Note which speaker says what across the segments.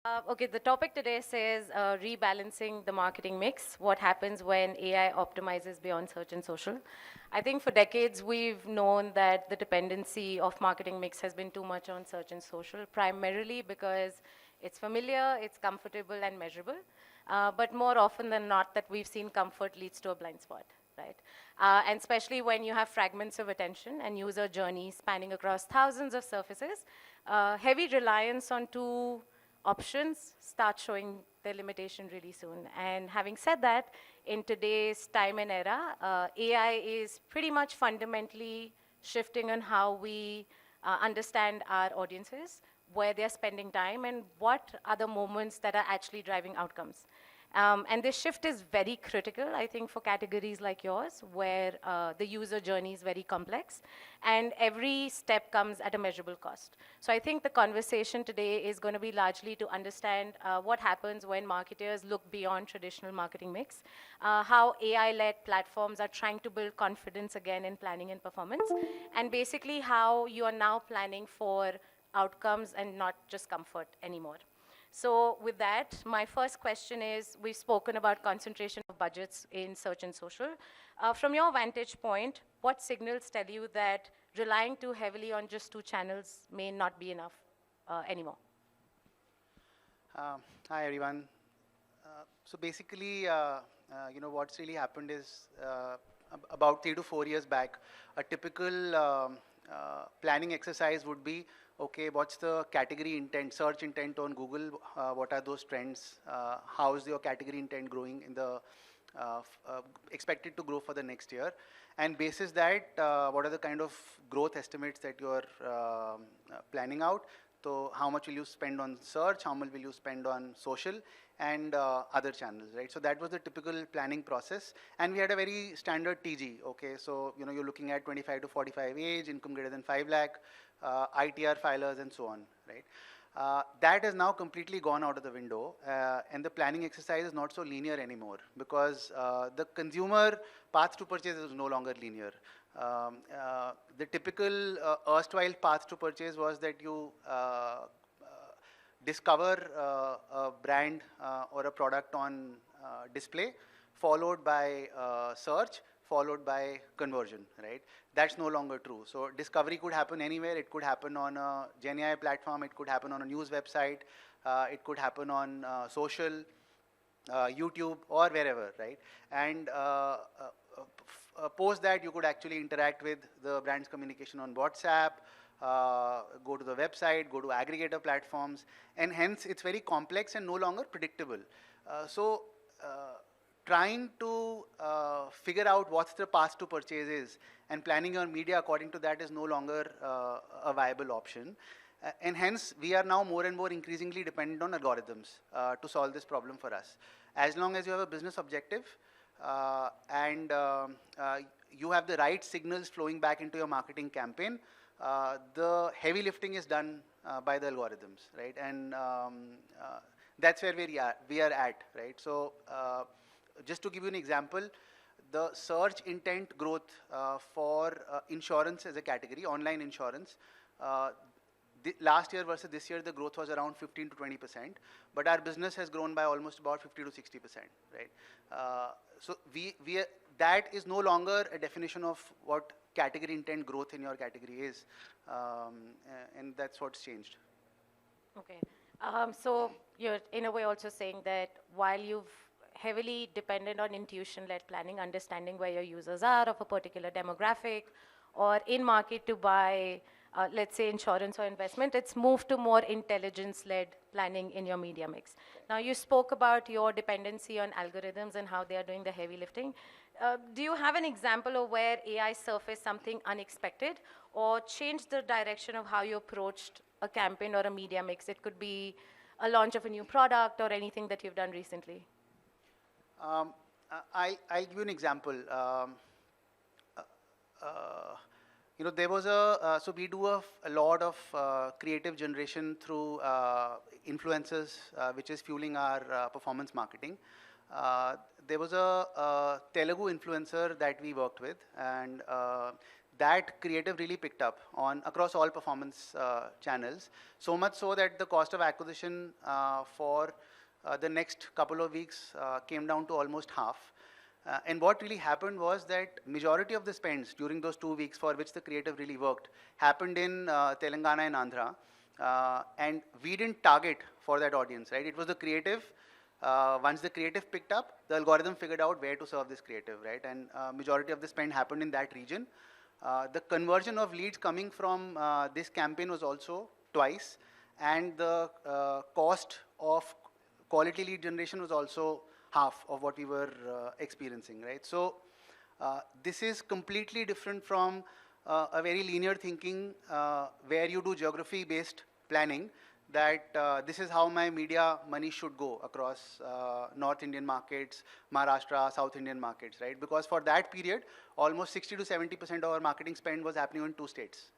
Speaker 1: Okay, the topic today says rebalancing the marketing mix. What happens when AI optimizes beyond search and social? I think for decades we've known that the dependency of marketing mix has been too much on search and social, primarily because it's familiar, it's comfortable and measurable. But more often than not, that we've seen comfort leads to a blind spot, right? And especially when you have fragments of attention and user journeys spanning across thousands of surfaces, heavy reliance on two options start showing their limitation really soon. And having said that, in today's time and era, AI is pretty much fundamentally shifting on how we understand our audiences, where they're spending time, and what are the moments that are actually driving outcomes. And this shift is very critical, I think, for categories like yours, where the user journey is very complex, and every step comes at a measurable cost. So I think the conversation today is going to be largely to understand what happens when marketers look beyond traditional marketing mix, how AI-led platforms are trying to build confidence again in planning and performance, and basically how you are now planning for outcomes and not just comfort anymore. So with that, my first question is, we've spoken about concentration of budgets in search and social. From your vantage point, what signals tell you that relying too heavily on just two channels may not be enough anymore?
Speaker 2: Hi everyone. So basically, what's really happened is about 3 to 4 years back, a typical planning exercise would be, okay, what's the category intent, search intent on Google? What are those trends? How is your category intent growing in the expected to grow for the next year? And basis that, what are the kind of growth estimates that you're planning out? So how much will you spend on search? How much will you spend on social and other channels, right? So that was the typical planning process. And we had a very standard TG, okay? So, you're looking at 25 to 45 age, income greater than 5 lakh, ITR filers and so on, right? That has now completely gone out of the window, and the planning exercise is not so linear anymore, because the consumer path to purchase is no longer linear. The typical erstwhile path to purchase was that you discover a brand or a product on display, followed by search, followed by conversion, right? That's no longer true. So discovery could happen anywhere. It could happen on a Jain platform. It could happen on a news website. It could happen on social, YouTube, or wherever, right? And post that, you could actually interact with the brand's communication on WhatsApp, go to the website, go to aggregator platforms, and hence it's very complex and no longer predictable. So trying to figure out what's the path to purchase is and planning your media according to that is no longer a viable option. And hence, we are now more and more increasingly dependent on algorithms to solve this problem for us. As long as you have a business objective and you have the right signals flowing back into your marketing campaign, the heavy lifting is done by the algorithms, right? And that's where we are at, right? So just to give you an example, the search intent growth for insurance as a category, online insurance, last year versus this year, the growth was around 15 to 20%, but our business has grown by almost about 50 to 60%, right? So that is no longer a definition of what category intent growth in your category is, and that's what's changed.
Speaker 1: Okay. So you're in a way also saying that while you've heavily dependent on intuition-led planning, understanding where your users are of a particular demographic, or in market to buy, let's say, insurance or investment, it's moved to more intelligence-led planning in your media mix. Now, you spoke about your dependency on algorithms and how they are doing the heavy lifting. Do you have an example of where AI surfaced something unexpected or changed the direction of how you approached a campaign or a media mix? It could be a launch of a new product or anything that you've done recently.
Speaker 2: I'll give you an example. There was so we do a lot of creative generation through influencers, which is fueling our performance marketing. There was a Telugu influencer that we worked with, and that creative really picked up on across all performance channels. So much so that the cost of acquisition for the next couple of weeks came down to almost half. And what really happened was that majority of the spends during those 2 weeks for which the creative really worked happened in Telangana and Andhra. And we didn't target for that audience, right? It was the creative. Once the creative picked up, the algorithm figured out where to serve this creative, right? And majority of the spend happened in that region. The conversion of leads coming from this campaign was also twice, and the cost of quality lead generation was also half of what we were experiencing, right? So this is completely different from a very linear thinking where you do geography-based planning, that this is how my media money should go across North Indian markets, Maharashtra, South Indian markets, right? Because for that period, almost 60 to 70% of our marketing spend was happening in 2 states,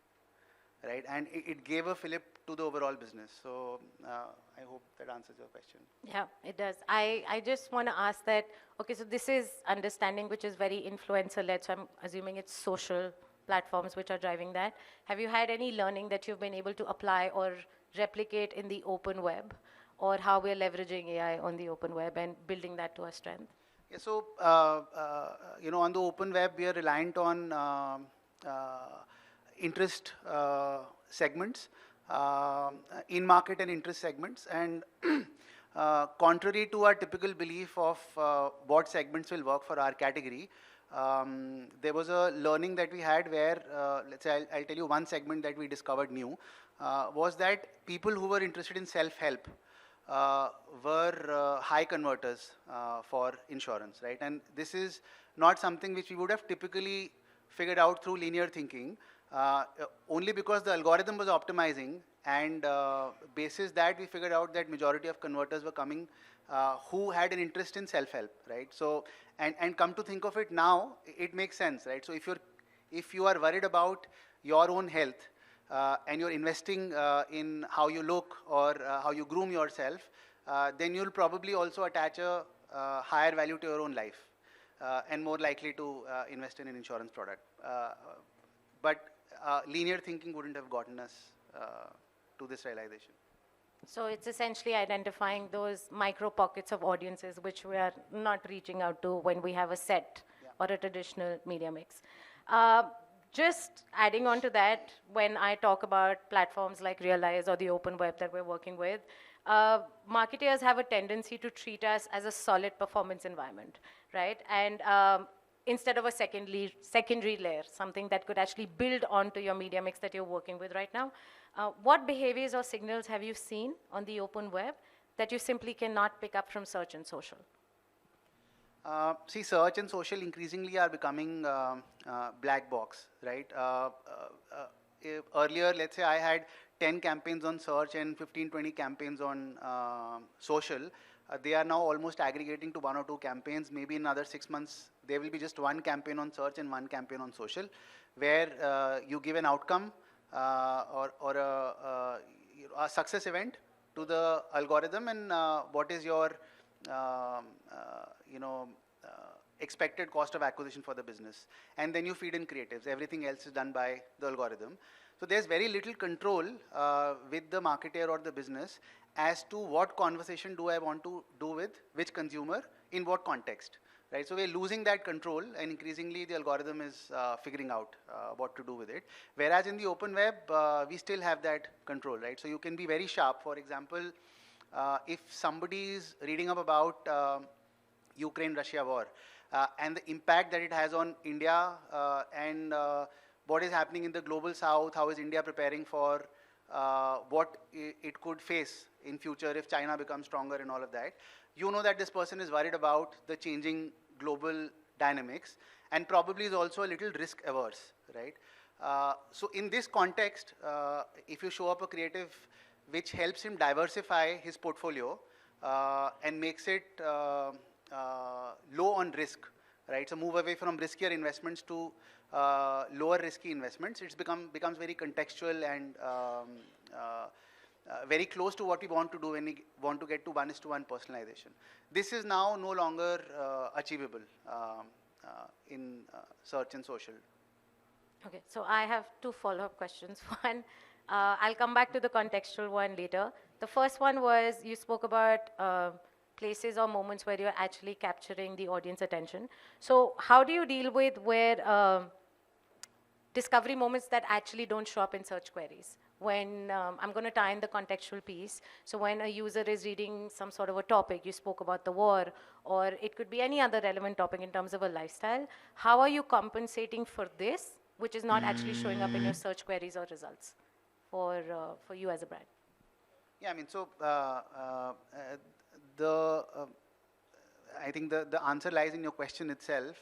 Speaker 2: right? And it gave a fillip to the overall business. So I hope that answers your question.
Speaker 1: Yeah, it does. I just want to ask that, okay, so this is understanding which is very influencer-led, so I'm assuming it's social platforms which are driving that. Have you had any learning that you've been able to apply or replicate in the open web, or how we're leveraging AI on the open web and building that to our strength?
Speaker 2: Yeah, so, on the open web, we are reliant on interest segments, in-market and interest segments. And contrary to our typical belief of what segments will work for our category, there was a learning that we had where, let's say, I'll tell you one segment that we discovered new, was that people who were interested in self-help were high converters for insurance, right? And this is not something which we would have typically figured out through linear thinking, only because the algorithm was optimizing, and basis that we figured out that majority of converters were coming who had an interest in self-help, right? So, and come to think of it now, it makes sense, right? So if you are worried about your own health, and you're investing in how you look or how you groom yourself, then you'll probably also attach a higher value to your own life and more likely to invest in an insurance product. But linear thinking wouldn't have gotten us to this realization.
Speaker 1: So it's essentially identifying those micro pockets of audiences which we are not reaching out to when we have a set or a traditional media mix. Just adding on to that, when I talk about platforms like Realize or the open web that we're working with, marketers have a tendency to treat us as a solid performance environment, right? And instead of a secondary layer, something that could actually build onto your media mix that you're working with right now. What behaviors or signals have you seen on the open web that you simply cannot pick up from search and social?
Speaker 2: See, search and social increasingly are becoming black box, right? Earlier, let's say I had 10 campaigns on search and 15, 20 campaigns on social. They are now almost aggregating to 1 or 2 campaigns. Maybe in another 6 months, there will be just 1 campaign on search and 1 campaign on social, where you give an outcome or a success event to the algorithm, and what is your expected cost of acquisition for the business. And then you feed in creatives. Everything else is done by the algorithm. So there's very little control with the marketer or the business as to what conversation do I want to do with which consumer in what context, right? So we're losing that control, and increasingly the algorithm is figuring out what to do with it. Whereas in the open web, we still have that control, right? So you can be very sharp. For example, if somebody is reading up about Ukraine-Russia war and the impact that it has on India and what is happening in the global south, how is India preparing for what it could face in future if China becomes stronger and all of that, you know that this person is worried about the changing global dynamics and probably is also a little risk averse, right? So in this context, if you show up a creative which helps him diversify his portfolio and makes it low on risk, right? So move away from riskier investments to lower risky investments. It's becomes very contextual and very close to what we want to do when we want to get to 1:1 personalization. This is now no longer achievable in search and social.
Speaker 1: Okay, so I have two follow-up questions. One, I'll come back to the contextual one later. The first one was you spoke about places or moments where you're actually capturing the audience attention. So how do you deal with where discovery moments that actually don't show up in search queries? When I'm going to tie in the contextual piece. So when a user is reading some sort of a topic, you spoke about the war, or it could be any other relevant topic in terms of a lifestyle, how are you compensating for this, which is not actually showing up in your search queries or results for you as a brand?
Speaker 2: Yeah, I mean, so the I think the answer lies in your question itself.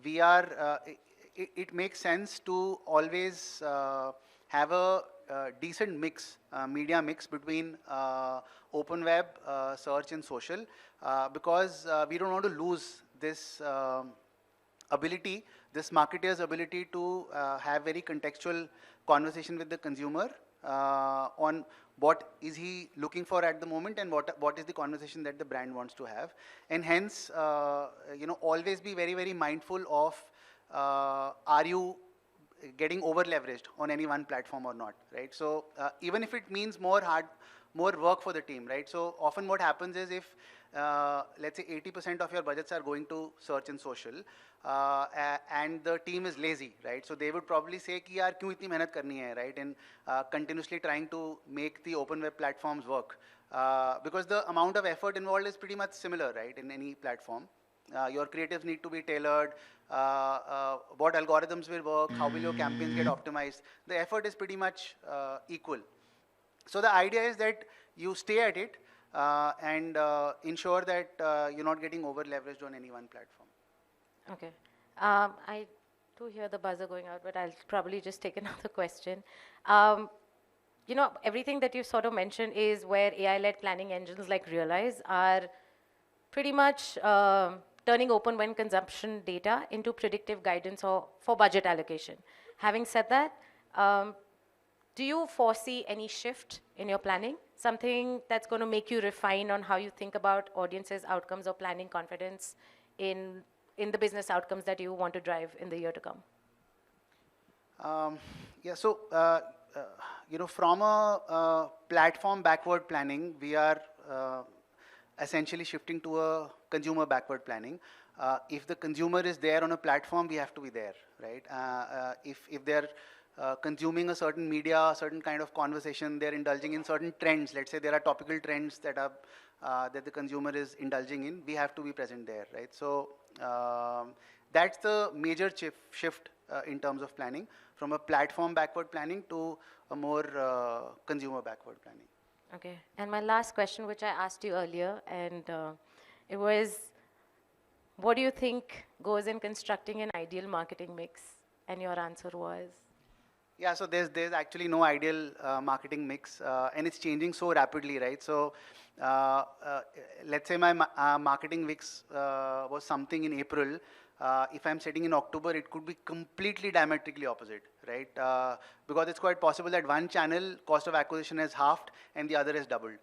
Speaker 2: We are, it makes sense to always have a decent mix, media mix between open web, search and social, because we don't want to lose this ability, this marketer's ability to have very contextual conversation with the consumer on what is he looking for at the moment and what is the conversation that the brand wants to have. And hence, always be very, very mindful of are you getting over leveraged on any one platform or not, right? So even if it means more work for the team, right? So often what happens is if let's say 80% of your budgets are going to search and social, and the team is lazy, right? So they would probably say कि यार क्यों इतनी मेहनत करनी है, right? And continuously trying to make the open web platforms work, because the amount of effort involved is pretty much similar, right? In any platform. Your creatives need to be tailored, what algorithms will work, how will your campaigns get optimized. The effort is pretty much equal. So the idea is that you stay at it and ensure that you're not getting over leveraged on any one platform.
Speaker 1: Okay. I do hear the buzzer going out, but I'll probably just take another question. Everything that you sort of mentioned is where AI-led planning engines like Realize are pretty much turning open when consumption data into predictive guidance or for budget allocation. Having said that, do you foresee any shift in your planning? Something that's going to make you refine on how you think about audiences, outcomes, or planning confidence in the business outcomes that you want to drive in the year to come?
Speaker 2: Yeah, so, from a platform backward planning, we are essentially shifting to a consumer backward planning. If the consumer is there on a platform, we have to be there, right? If they're consuming a certain media, a certain kind of conversation, they're indulging in certain trends. Let's say there are topical trends that are that the consumer is indulging in, we have to be present there, right? So that's the major shift in terms of planning, from a platform backward planning to a more consumer backward planning.
Speaker 1: Okay, and my last question, which I asked you earlier, and it was, what do you think goes in constructing an ideal marketing mix? And your answer was?
Speaker 2: Yeah, so there's actually no ideal marketing mix, and it's changing so rapidly, right? So let's say my marketing mix was something in April. If I'm sitting in October, it could be completely diametrically opposite, right? Because it's quite possible that one channel cost of acquisition has halved and the other has doubled.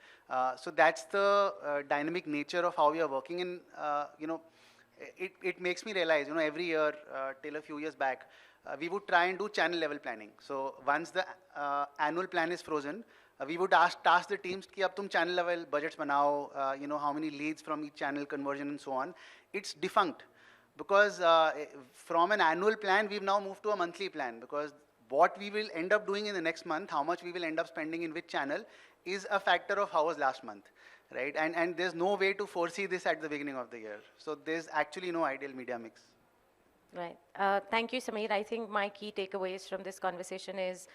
Speaker 2: So that's the dynamic nature of how we are working. And it makes me realize, every year till a few years back, we would try and do channel level planning. So once the annual plan is frozen, we would task the teams कि अब तुम channel level budgets बनाओ, how many leads from each channel, conversion and so on. It's defunct. Because from an annual plan, we've now moved to a monthly plan, because what we will end up doing in the next month, how much we will end up spending in which channel, is a factor of how was last month, right? And there's no way to foresee this at the beginning of the year. So there's actually no ideal media mix.
Speaker 1: Right. Thank you, Sameer. I think my key takeaways from this conversation is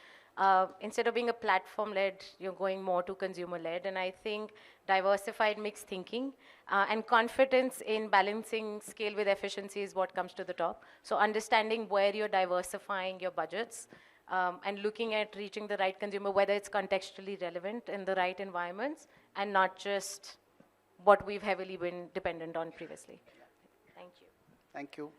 Speaker 1: instead of being a platform-led, you're going more to consumer-led. And I think diversified mixed thinking and confidence in balancing scale with efficiency is what comes to the top. So understanding where you're diversifying your budgets and looking at reaching the right consumer, whether it's contextually relevant in the right environments and not just what we've heavily been dependent on previously. Thank you.
Speaker 2: Thank you.